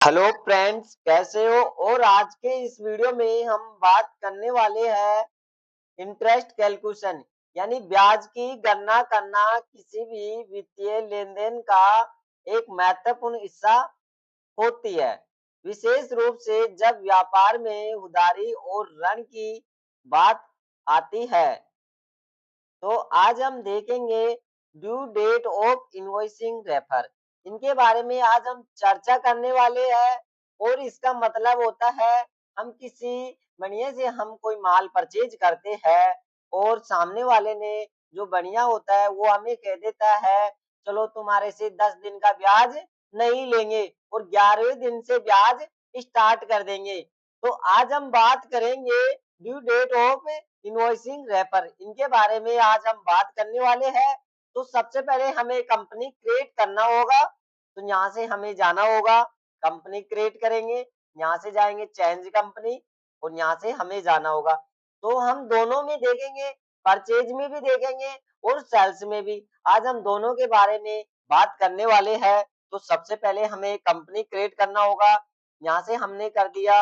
Hello friends, कैसे हो। और आज के इस वीडियो में हम बात करने वाले हैं इंटरेस्ट कैलकुलेशन यानी ब्याज की गणना करना किसी भी वित्तीय लेन देन का एक महत्वपूर्ण हिस्सा होती है। विशेष रूप से जब व्यापार में उधारी और ऋण की बात आती है। तो आज हम देखेंगे due date of invoicing refer. इनके बारे में आज हम चर्चा करने वाले हैं। और इसका मतलब होता है हम किसी बढ़िया से हम कोई माल परचेज करते हैं और सामने वाले ने जो बढ़िया होता है वो हमें कह देता है चलो तुम्हारे से 10 दिन का ब्याज नहीं लेंगे और 11वें दिन से ब्याज स्टार्ट कर देंगे। तो आज हम बात करेंगे due date of invoicing refer. इनके बारे में आज हम बात करने वाले हैं। तो सबसे पहले हमें कंपनी क्रिएट करना होगा। तो यहाँ से हमें जाना होगा, कंपनी क्रिएट करेंगे, यहाँ से जाएंगे चेंज कंपनी और यहाँ से हमें जाना होगा। तो हम दोनों में देखेंगे, परचेज में भी देखेंगे और सेल्स में भी। आज हम दोनों के बारे में बात करने वाले हैं। तो सबसे पहले हमें कंपनी क्रिएट करना होगा। यहाँ से हमने कर दिया,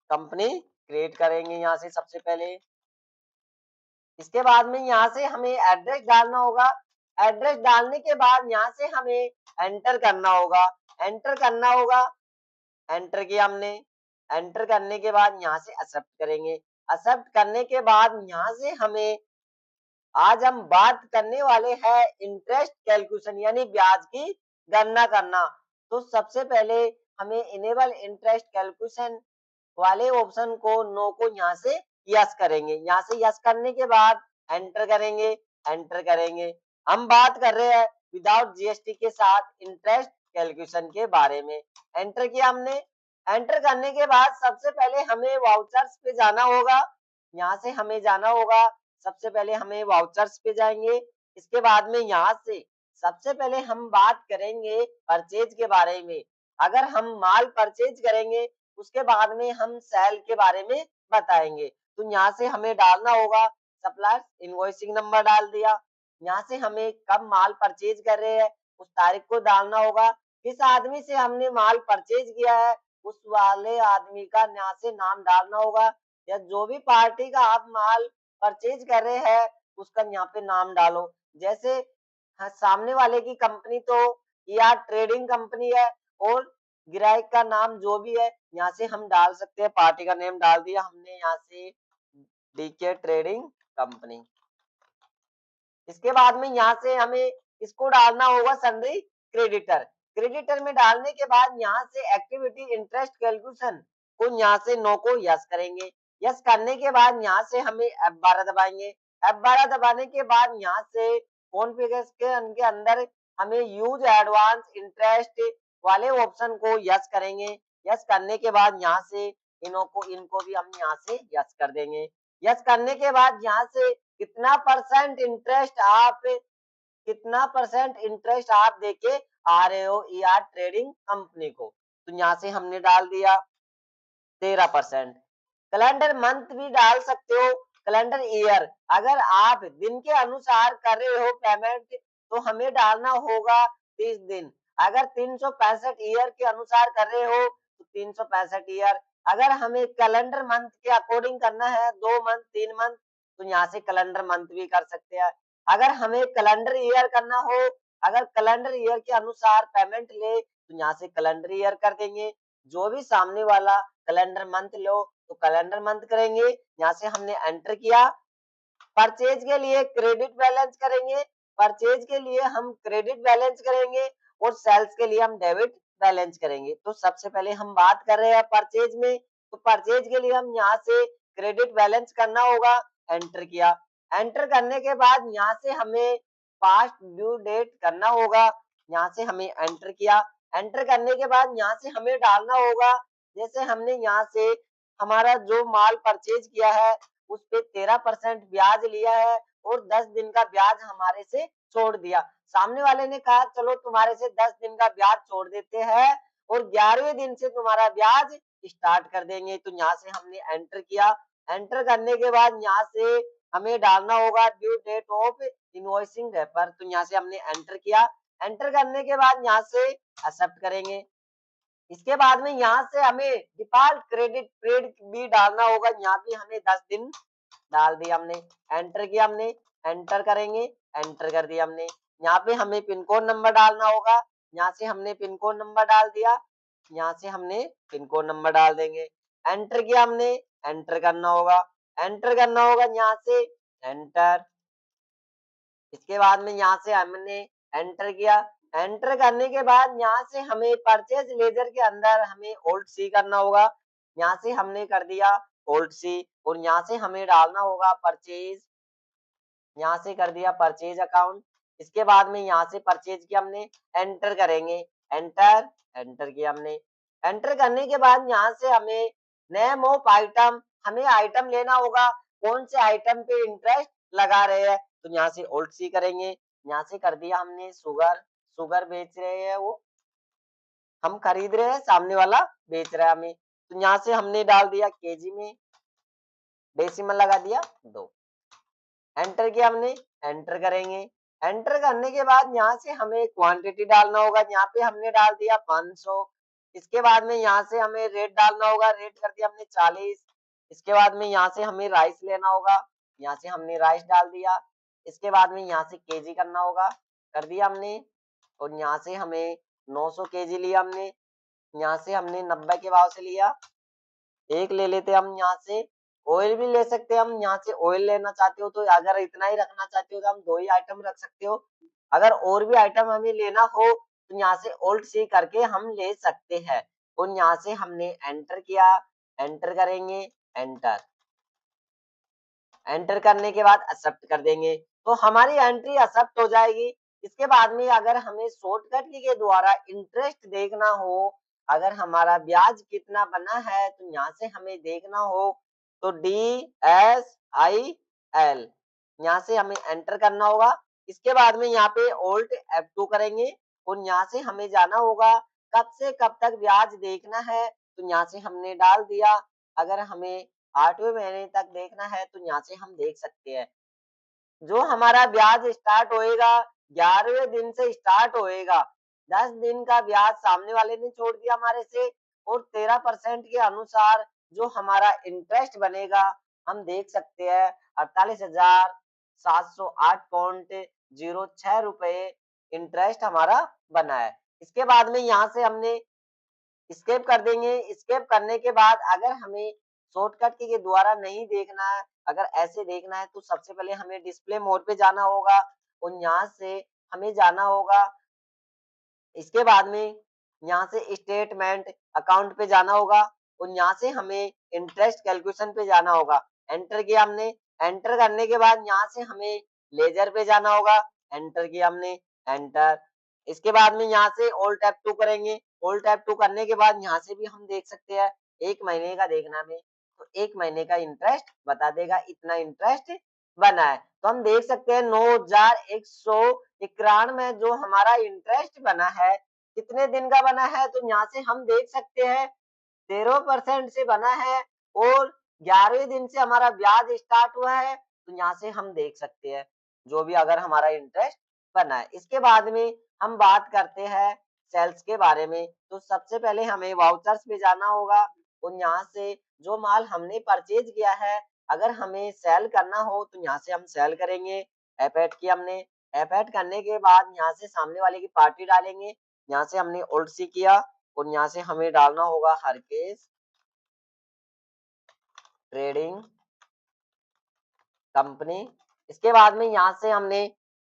कंपनी क्रिएट करेंगे यहाँ से सबसे पहले। इसके बाद में यहाँ से हमें एड्रेस डालना होगा। एड्रेस डालने के बाद यहाँ से हमें एंटर करना होगा। एंटर करना होगा, एंटर किया हमने। एंटर करने के बाद यहाँ से एक्सेप्ट करेंगे। एक्सेप्ट करने के बाद यहाँ से हमें आज हम बात करने वाले हैं इंटरेस्ट कैलकुलेशन यानी ब्याज की गणना करना। तो सबसे पहले हमें इनेबल इंटरेस्ट कैलकुलेशन वाले ऑप्शन को नो को यहाँ से यस करेंगे। यहाँ से यस करने के बाद एंटर करेंगे। एंटर करेंगे, हम बात कर रहे हैं विदाउट जीएसटी के साथ इंटरेस्ट कैलकुलेशन के बारे में। एंटर किया हमने। एंटर करने के बाद सबसे पहले हमें वाउचर्स पे जाना होगा। यहाँ से हमें जाना होगा, सबसे पहले हमें वाउचर्स पे जाएंगे। इसके बाद में यहाँ से सबसे पहले हम बात करेंगे परचेज के बारे में। अगर हम माल परचेज करेंगे उसके बाद में हम सेल के बारे में बताएंगे। तो यहाँ से हमें डालना होगा सप्लायर इनवॉइसिंग नंबर डाल दिया। यहाँ से हमें कब माल परचेज कर रहे हैं उस तारीख को डालना होगा। किस आदमी से हमने माल परचेज किया है उस वाले आदमी का यहाँ से नाम डालना होगा। या जो भी पार्टी का आप माल परचेज कर रहे हैं उसका यहाँ पे नाम डालो। जैसे हाँ, सामने वाले की कंपनी तो या ट्रेडिंग कंपनी है और ग्राहक का नाम जो भी है यहाँ से हम डाल सकते हैं। पार्टी का नेम डाल दिया हमने यहाँ से डीके ट्रेडिंग कंपनी। इसके बाद में यहाँ से हमें इसको डालना होगा सन्ड्री क्रेडिटर। क्रेडिटर में डालने के बाद यहाँ से एक्टिविटी इंटरेस्ट कैलकुलेशन को यहाँ से नो को यस करेंगे। यस करने के बाद यहाँ से हमें F12 दबाएंगे। F12 दबाने के बाद यहाँ से कॉन्फ़िगर के अंदर हमें यूज एडवांस इंटरेस्ट वाले ऑप्शन को यस करेंगे। यस करने के बाद यहाँ से इनको भी हम यहाँ से यस कर देंगे। यस करने के बाद यहाँ से कितना परसेंट इंटरेस्ट आप देके आ रहे हो ईआर ट्रेडिंग कंपनी को। तो यहाँ से हमने डाल दिया 13%। कैलेंडर मंथ भी डाल सकते हो, कैलेंडर ईयर। अगर आप दिन के अनुसार कर रहे हो पेमेंट तो हमें डालना होगा 30 दिन। अगर 365 ईयर के अनुसार कर रहे हो तो 365 ईयर। अगर हमें कैलेंडर मंथ के अकॉर्डिंग करना है 2 मंथ 3 मंथ तो यहाँ से कैलेंडर मंथ भी कर सकते हैं। अगर हमें कैलेंडर ईयर करना हो, अगर कैलेंडर ईयर के अनुसार पेमेंट ले तो यहाँ से कैलेंडर ईयर कर देंगे। जो भी सामने वाला कैलेंडर मंथ लो तो कैलेंडर मंथ करेंगे। यहाँ से हमने एंटर किया। परचेज के लिए क्रेडिट बैलेंस करेंगे। परचेज के लिए हम क्रेडिट बैलेंस करेंगे और सेल्स के लिए हम डेबिट बैलेंस करेंगे। तो सबसे पहले हम बात कर रहे हैं परचेज में। तो परचेज के लिए हम यहाँ से क्रेडिट बैलेंस करना होगा। एंटर किया। एंटर करने के बाद यहाँ से हमें पास्ट ड्यू डेट करना होगा। यहाँ से हमें एंटर किया। एंटर करने के बाद यहाँ से हमें डालना होगा, जैसे हमने यहाँ से हमारा जो माल परचेज किया है उस पे 13% ब्याज लिया है और 10 दिन का ब्याज हमारे से छोड़ दिया। सामने वाले ने कहा चलो तुम्हारे से 10 दिन का ब्याज छोड़ देते हैं और 11वें दिन से तुम्हारा ब्याज स्टार्ट कर देंगे। तो यहाँ से हमने एंटर किया। एंटर करने के बाद यहाँ से हमें डालना होगा due date of invoicing refer. तो यहाँ से हमने एंटर किया। एंटर करने के बाद यहाँ से एक्सेप्ट करेंगे। इसके बाद में यहाँ से हमें डिफॉल्ट क्रेडिट पीरियड भी डालना होगा। यहाँ भी हमें 10 दिन डाल दिया हमने, एंटर किया हमने, एंटर करेंगे, एंटर कर दिया हमने। यहाँ पे हमें पिन कोड नंबर डालना होगा। यहाँ से हमने पिन कोड नंबर डाल दिया, यहाँ से हमने पिन कोड नंबर डाल देंगे। एंटर किया हमने, एंटर करना होगा, एंटर करना होगा यहाँ से, एंटर। इसके बाद में यहाँ से हमने एंटर किया, एंटर करने के बाद यहाँ से हमें परचेज लेजर के अंदर हमें ओल्ड सी करना होगा। यहाँ से हमने कर दिया ओल्ड सी, और यहाँ से हमें डालना होगा परचेज। यहाँ से कर दिया परचेज अकाउंट। इसके बाद में यहाँ से परचेज किया हमने, एंटर करेंगे, एंटर, एंटर किया हमने। एंटर करने के बाद यहाँ से हमें नेम ऑफ आइटम, हमें आइटम लेना होगा, कौन से आइटम पे इंटरेस्ट लगा रहे हैं, तो यहाँ से ओल्ड सी करेंगे। यहाँ से कर दिया हमने शुगर, शुगर बेच रहे हैं वो, हम खरीद रहे हैं, सामने वाला बेच रहा है हमें, तो यहाँ से हमने डाल दिया केजी में, डेसिमल लगा दिया 2। एंटर किया हमने, एंटर करेंगे। एंटर करने के बाद यहाँ से हमें क्वांटिटी डालना होगा। यहाँ पे हमने डाल दिया 500। इसके बाद में यहाँ से हमें रेट डालना होगा, रेट कर दिया हमने 40। इसके बाद में यहाँ से हमें राइस लेना होगा, यहाँ से हमने राइस डाल दिया। इसके बाद में यहाँ से केजी करना होगा, कर दिया हमने, और यहाँ से हमें 900 केजी लिया हमने। यहाँ से हमने 90 के भाव से लिया। एक ले लेते हम यहाँ से, ऑयल भी ले सकते हैं हम, यहाँ से ऑयल लेना चाहते हो तो, अगर इतना ही रखना चाहते हो तो हम 2 ही आइटम रख सकते हो। अगर और भी आइटम हमें लेना हो तो यहाँ से ओल्ड सी करके हम ले सकते हैं। और यहाँ से हमने एंटर किया, एंटर करेंगे, एंटर, एंटर करने के बाद एक्सेप्ट कर देंगे, तो हमारी एंट्री एक्सेप्ट हो जाएगी। इसके बाद में अगर हमें शॉर्टकट की के द्वारा इंटरेस्ट देखना हो, अगर हमारा ब्याज कितना बना है तो यहाँ से हमें देखना हो, तो DSIL यहाँ से हमें एंटर करना होगा। इसके बाद में यहाँ पे Alt F2 करेंगे, और यहाँ से हमें जाना होगा कब से कब तक ब्याज देखना है, तो यहाँ से हमने डाल दिया। अगर हमें 8वें महीने तक देखना है तो यहाँ से हम देख सकते हैं। जो हमारा ब्याज स्टार्ट होएगा 11वें दिन से स्टार्ट होएगा। 10 दिन का ब्याज सामने वाले ने छोड़ दिया हमारे से, और 13% के अनुसार जो हमारा इंटरेस्ट बनेगा हम देख सकते हैं 48,708.06 रुपए इंटरेस्ट हमारा बना है। इसके बाद में यहाँ से हमने स्केप कर देंगे। स्केप करने के बाद अगर हमें शॉर्टकट की के द्वारा नहीं देखना है, अगर ऐसे देखना है, तो सबसे पहले हमें डिस्प्ले मोड पे जाना होगा, और यहाँ से हमें जाना होगा। इसके बाद में यहाँ से स्टेटमेंट अकाउंट पे जाना होगा, और यहाँ से हमें इंटरेस्ट कैलकुलेशन पे जाना होगा। एंटर किया हमने, एंटर करने के बाद यहाँ से हमें लेजर पे जाना होगा, एंटर किया हमने, एंटर। इसके बाद में यहाँ से Alt F2 करेंगे। Alt F2 करने के बाद यहाँ से भी हम देख सकते हैं, 1 महीने का देखना हमें, तो 1 महीने का इंटरेस्ट बता देगा, इतना इंटरेस्ट बना है। तो हम देख सकते हैं 9,191 जो हमारा इंटरेस्ट बना है, कितने दिन का बना है, तो यहाँ से हम देख सकते हैं 13% से बना है, और 11वें दिन से हमारा ब्याज स्टार्ट हुआ है, तो यहाँ से हम देख सकते हैं जो भी अगर हमारा इंटरेस्ट बना है। इसके बाद में हम बात करते हैं सेल्स के बारे में। तो सबसे पहले हमें वाउचर्स पे जाना होगा, और यहाँ से जो माल हमने परचेज किया है अगर हमें सेल करना हो तो यहाँ से हम सेल करेंगे। F8 किया हमने, F8 करने के बाद यहाँ से सामने वाले की पार्टी डालेंगे। यहाँ से हमने Alt C किया, और यहाँ से हमें डालना होगा हरकेश ट्रेडिंग कंपनी। इसके बाद में यहाँ से हमने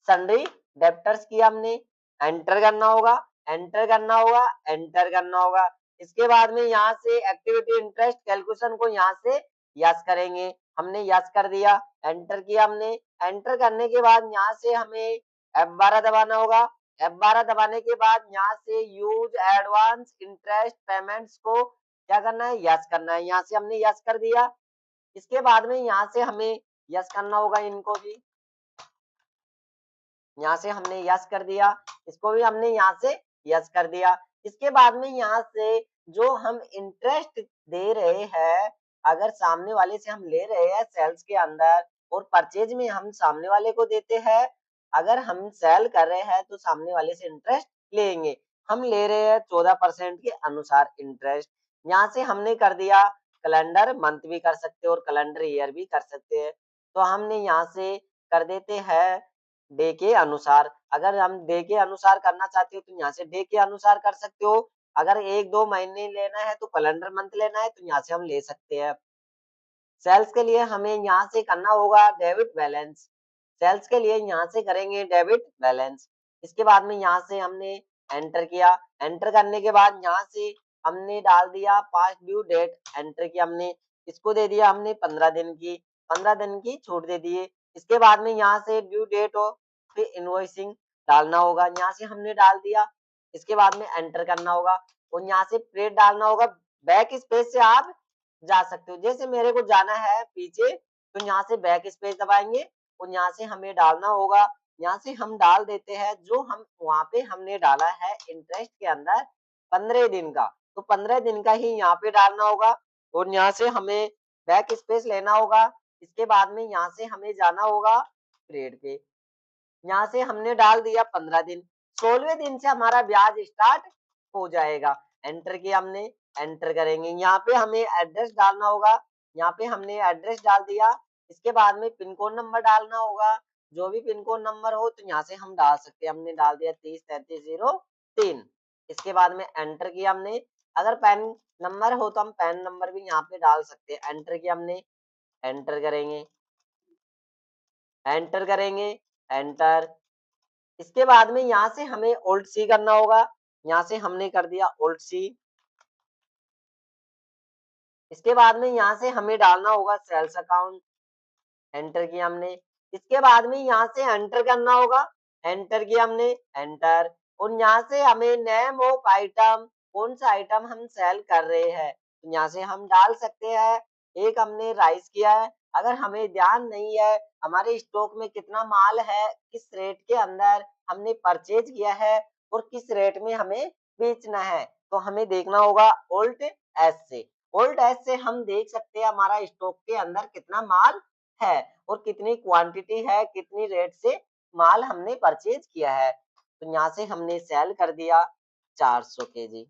सन्ड्री डेब्टर्स किया हमने, एंटर करना होगा, एंटर करना होगा, एंटर करना होगा। इसके बाद में यहाँ से एक्टिविटी इंटरेस्ट कैलकुलेशन को यहाँ से यस करेंगे। हमने यस कर दिया, एंटर किया हमने। एंटर करने के बाद यहाँ से हमें F12 दबाना होगा। F12 दबाने के बाद यहाँ से यूज एडवांस इंटरेस्ट पेमेंट्स को क्या करना है, यस करना है। यहाँ से हमने यस कर दिया। इसके बाद में यहाँ से हमें यस करना होगा इनको भी, यहाँ से हमने यस कर दिया, इसको भी हमने यहाँ से यस कर दिया। इसके बाद में यहाँ से जो हम इंटरेस्ट दे रहे हैं, अगर सामने वाले से हम ले रहे हैं सेल्स के अंदर, और परचेज में हम सामने वाले को देते हैं, अगर हम सेल कर रहे हैं तो सामने वाले से इंटरेस्ट लेंगे। हम ले रहे हैं 14% के अनुसार इंटरेस्ट। यहाँ से हमने कर दिया कैलेंडर मंथ भी कर सकते हो और कैलेंडर ईयर भी कर सकते हैं। तो हमने यहाँ से कर देते हैं डे के अनुसार। अगर हम डे के अनुसार करना चाहते हो तो यहाँ से डे के अनुसार कर सकते हो। अगर 1-2 महीने लेना है तो कैलेंडर मंथ लेना है तो यहाँ से हम ले सकते हैं। सेल्स के लिए हमें यहाँ से करना होगा डेबिट बैलेंस। सेल्स के लिए यहाँ से करेंगे डेबिट बैलेंस। इसके बाद में यहाँ से हमने एंटर किया। एंटर करने के बाद यहाँ से हमने डाल दिया पास्ट ड्यू डेट एंटर किया हमने। इसको दे दिया हमने 15 दिन की, 15 दिन की छूट दे दिए। इसके बाद में यहाँ से ड्यू डेट हो फिर इनवॉइसिंग डालना होगा। यहाँ से हमने डाल दिया। इसके बाद में एंटर करना होगा और यहाँ से पीरियड डालना होगा। बैक स्पेस से आप जा सकते हो। जैसे मेरे को जाना है पीछे तो यहाँ से बैक स्पेस दबाएंगे और यहाँ से हमें डालना होगा। यहाँ से हम डाल देते हैं जो हम वहां पे हमने डाला है इंटरेस्ट के अंदर 15 दिन का, तो 15 दिन का ही यहाँ पे डालना होगा और यहाँ से हमें बैक स्पेस लेना होगा। इसके बाद में यहाँ से हमें जाना होगा पीरियड पे। यहाँ से हमने डाल दिया 15 दिन। 16वें दिन से हमारा ब्याज स्टार्ट हो जाएगा। एंटर किया हमने, एंटर करेंगे। यहाँ पे हमें एड्रेस डालना होगा। यहाँ पे हमने एड्रेस डाल दिया। इसके बाद में पिन कोड नंबर डालना होगा। जो भी पिन कोड नंबर हो तो यहाँ से हम डाल सकते हैं। हमने डाल दिया 303303। इसके बाद में एंटर किया हमने। अगर पैन नंबर हो तो हम पैन नंबर भी यहाँ पे डाल सकते हैं। एंटर किया हमने, एंटर करेंगे, एंटर करेंगे, एंटर। इसके बाद में यहाँ से हमें ओल्ड सी करना होगा। यहाँ से हमने कर दिया ओल्ड सी। इसके बाद में यहाँ से हमें डालना होगा सेल्स अकाउंट। एंटर किया हमने। इसके बाद में यहाँ से एंटर करना होगा। एंटर किया हमने, एंटर। और यहाँ से हमें नेम ऑफ आइटम, कौन सा आइटम हम सेल कर रहे हैं तो यहाँ से हम डाल सकते हैं। एक हमने राइस किया है। अगर हमें ध्यान नहीं है हमारे स्टॉक में कितना माल है, किस रेट के अंदर हमने परचेज किया है और किस रेट में हमें बेचना है, तो हमें देखना होगा ओल्ट एस से। ओल्ट एस से हम देख सकते हैं हमारा स्टॉक के अंदर कितना माल है और कितनी क्वांटिटी है, कितनी रेट से माल हमने परचेज किया है। तो यहाँ से हमने सेल कर दिया 400 केजी।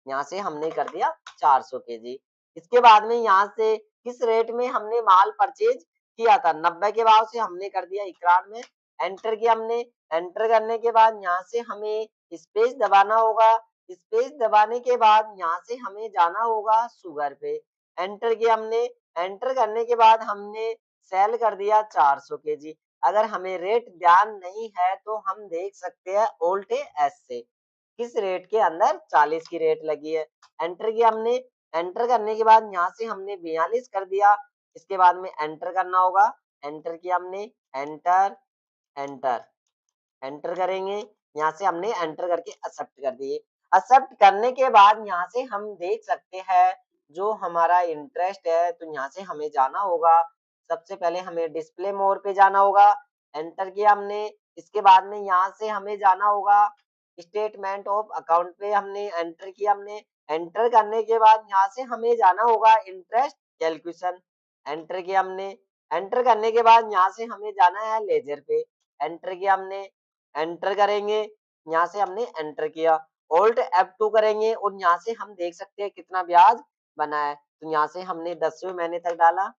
यहाँ से हमने कर दिया 400 केजी। इसके बाद में यहाँ से किस रेट में हमने माल परचेज किया था, 90 के भाव से हमने कर दिया 91। एंटर किया हमने। एंटर करने के बाद यहाँ से हमें स्पेस दबाना होगा। स्पेस दबाने के बाद यहाँ से हमें जाना होगा शुगर पे। एंटर किया हमने। एंटर करने के बाद हमने सेल कर दिया 400 केजी। अगर हमें रेट ध्यान नहीं है तो हम देख सकते हैं ओल्टे एस से किस रेट के अंदर 40 की रेट लगी है। एंटर किया हमने। एंटर करने के बाद यहाँ से हमने 42 कर दिया। इसके बाद में एंटर करना होगा। एंटर किया हमने, एंटर, एंटर, एंटर करेंगे। यहाँ से हमने एंटर करके एक्सेप्ट कर दिए। एक्सेप्ट करने के बाद यहाँ से हम देख सकते हैं जो हमारा इंटरेस्ट है तो यहाँ से हमें जाना होगा। सबसे पहले हमें डिस्प्ले मोर पे जाना होगा। एंटर किया हमने। इसके बाद में यहाँ से हमें जाना होगा स्टेटमेंट ऑफ अकाउंट पे। हमने एंटर किया हमने। एंटर करने के बाद यहाँ से हमें जाना होगा इंटरेस्ट कैलकुलेशन। एंटर किया हमने। एंटर करने के बाद यहाँ से हमें जाना है लेजर पे। एंटर किया हमने। एंटर करेंगे। यहाँ से हमने एंटर किया। ऑल्ट F2 करेंगे और यहाँ से हम देख सकते हैं कितना ब्याज बना है। तो यहाँ से हमने 10वें महीने तक डाला।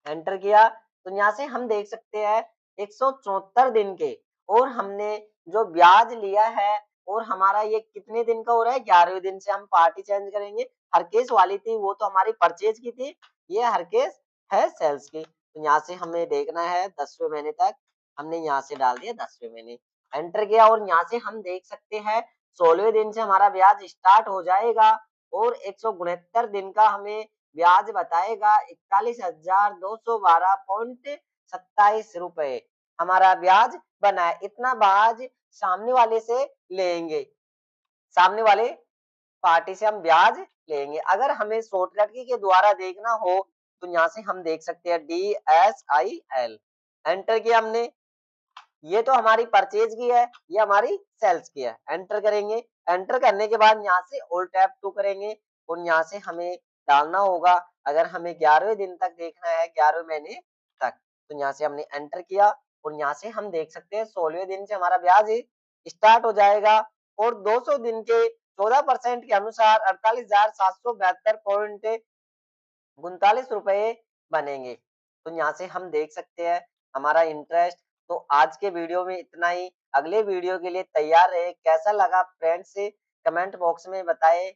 एंटर किया तो यहाँ से हम देख सकते हैं 174 दिन के और हमने जो ब्याज लिया है और हमारा ये कितने दिन का हो रहा है, 11वें दिन से हम पार्टी चेंज करेंगे। हरकेस वाली थी वो तो हमारी परचेज की थी, ये हरकेस है सेल्स की। तो यहाँ से हमें देखना है 10वें महीने तक। हमने यहाँ से डाल दिया 10वें महीने। एंटर किया और यहाँ से हम देख सकते हैं 16वें दिन से हमारा ब्याज स्टार्ट हो जाएगा और 169 दिन का हमें ब्याज बताएगा 41,212.27 हमारा ब्याज बना है। इतना ब्याज सामने वाले से लेंगे, सामने वाले पार्टी से हम ब्याज लेंगे। अगर हमें शॉर्टकट की के द्वारा देखना हो तो यहाँ से हम देख सकते हैं DSIL। एंटर किया हमने। ये तो हमारी परचेज की है, ये हमारी सेल्स की है। एंटर करेंगे। एंटर करने के बाद यहाँ से ऑल्ट F2 करेंगे और यहाँ से हमें डालना होगा। अगर हमें 11वें दिन तक देखना है, 11वें महीने तक, तो यहाँ से हमने एंटर किया और यहाँ से हम देख सकते हैं 16वें दिन से हमारा ब्याज स्टार्ट हो जाएगा और 200 दिन के 14% के अनुसार 48,772.39 बनेंगे। तो यहाँ से हम देख सकते हैं हमारा इंटरेस्ट। तो आज के वीडियो में इतना ही। अगले वीडियो के लिए तैयार रहे। कैसा लगा फ्रेंड्स, कमेंट बॉक्स में बताएं।